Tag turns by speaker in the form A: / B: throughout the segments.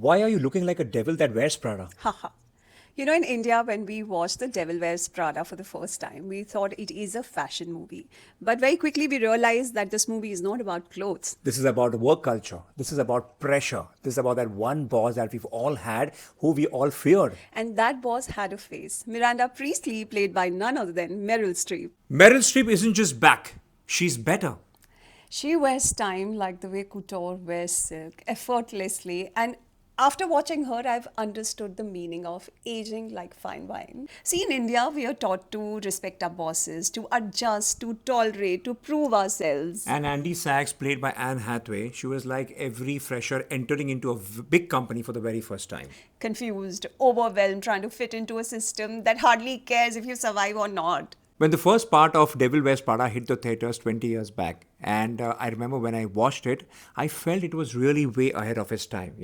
A: Why are you looking like a devil that wears Prada?
B: Haha. In India, when we watched The Devil Wears Prada for the first time, we thought it is a fashion movie. But very quickly, we realized that this movie is not about clothes.
A: This is about work culture. This is about pressure. This is about that one boss that we've all had, who we all feared.
B: And that boss had a face. Miranda Priestly, played by none other than Meryl Streep.
A: Meryl Streep isn't just back, she's better.
B: She wears time like the way couture wears silk, effortlessly. And after watching her, I've understood the meaning of aging like fine wine. See, in India, we are taught to respect our bosses, to adjust, to tolerate, to prove ourselves.
A: And Andy Sachs, played by Anne Hathaway, she was like every fresher entering into a big company for the very first time.
B: Confused, overwhelmed, trying to fit into a system that hardly cares if you survive or not.
A: When the first part of Devil Wears Prada hit the theaters 20 years back, and I remember when I watched it, I felt it was really way ahead of its time,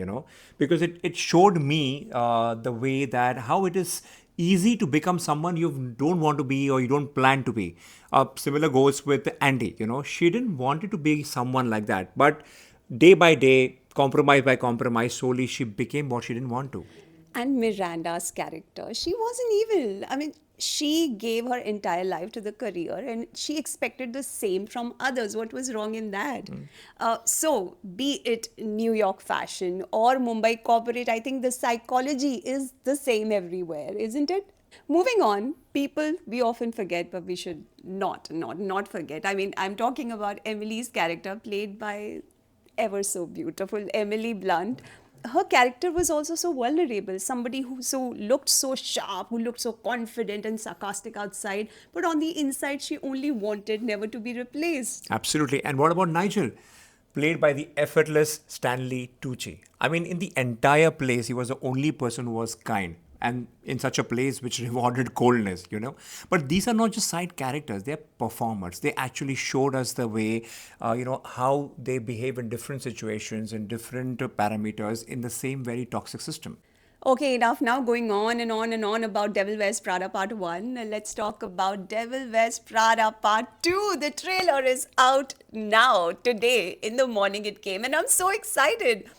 A: because it showed me the way that how it is easy to become someone you don't want to be or you don't plan to be. Similar goes with Andy, she didn't want it to be someone like that, but day by day, compromise by compromise, slowly she became what she didn't want to.
B: And Miranda's character, she wasn't evil. I mean, she gave her entire life to the career and she expected the same from others. What was wrong in that? So, be it New York fashion or Mumbai corporate, I think the psychology is the same everywhere, isn't it? Moving on, people we often forget, but we should not forget. I mean, I'm talking about Emily's character, played by ever so beautiful Emily Blunt. Her character was also so vulnerable, somebody who looked so sharp, who looked so confident and sarcastic outside, but on the inside she only wanted never to be replaced.
A: Absolutely. And what about Nigel? Played by the effortless Stanley Tucci. I mean, in the entire place, he was the only person who was kind. And in such a place which rewarded coldness. But these are not just side characters, they're performers. They actually showed us the way, how they behave in different situations, in different parameters in the same very toxic system.
B: Okay, enough now going on and on and on about Devil Wears Prada Part 1. Let's talk about Devil Wears Prada Part 2. The trailer is out now, today, in the morning it came, and I'm so excited.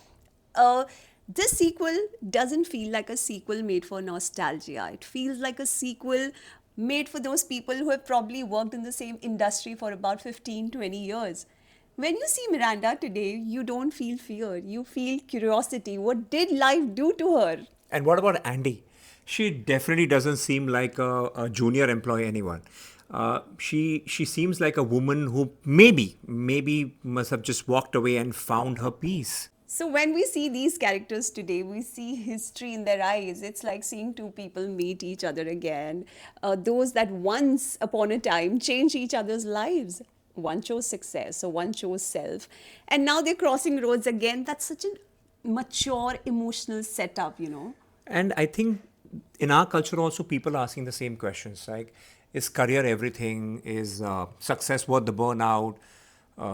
B: This sequel doesn't feel like a sequel made for nostalgia. It feels like a sequel made for those people who have probably worked in the same industry for about 15, 20 years. When you see Miranda today, you don't feel fear, you feel curiosity. What did life do to her?
A: And what about Andy? She definitely doesn't seem like a junior employee anyone. She seems like a woman who maybe must have just walked away and found her peace.
B: So when we see these characters today, we see history in their eyes. It's like seeing two people meet each other again. Those that once upon a time changed each other's lives. One chose success, so one chose self. And now they're crossing roads again. That's such a mature emotional setup.
A: And I think in our culture also, people are asking the same questions, like, is career everything? Is success worth the burnout?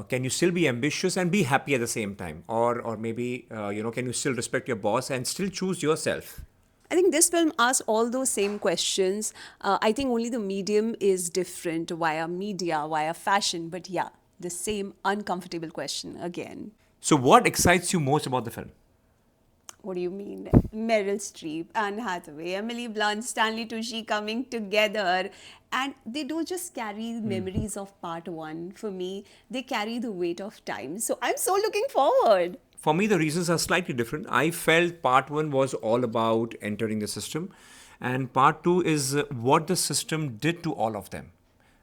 A: Can you still be ambitious and be happy at the same time? Or maybe, can you still respect your boss and still choose yourself?
B: I think this film asks all those same questions. I think only the medium is different via media, via fashion. But yeah, the same uncomfortable question again.
A: So what excites you most about the film?
B: What do you mean? Meryl Streep, Anne Hathaway, Emily Blunt, Stanley Tucci coming together. And they don't just carry memories of part one. For me, they carry the weight of time. So I'm so looking forward.
A: For me, the reasons are slightly different. I felt part one was all about entering the system, and part two is what the system did to all of them.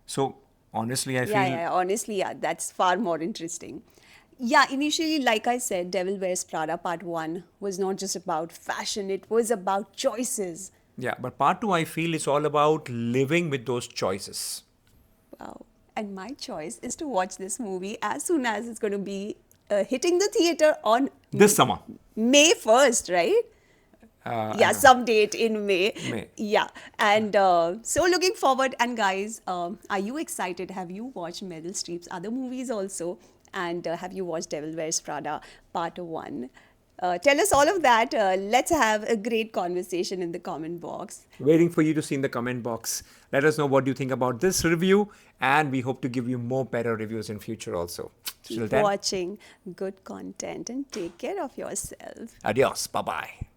A: So, honestly, I feel.
B: Yeah, honestly, yeah, that's far more interesting. Yeah, initially, like I said, Devil Wears Prada Part 1 was not just about fashion, it was about choices.
A: Yeah, but part two, I feel, is all about living with those choices.
B: Wow. And my choice is to watch this movie as soon as it's going to be hitting the theater on
A: This summer.
B: May 1st, right? Yeah, some date in May.
A: May.
B: Yeah. And so looking forward. And guys, are you excited? Have you watched Meryl Streep's other movies also? And have you watched Devil Wears Prada Part 1? Tell us all of that. Let's have a great conversation in the comment box.
A: Waiting for you to see in the comment box. Let us know what you think about this review, and we hope to give you more better reviews in future also. Till
B: Keep
A: then,
B: watching good content and take care of yourself.
A: adios. Bye bye.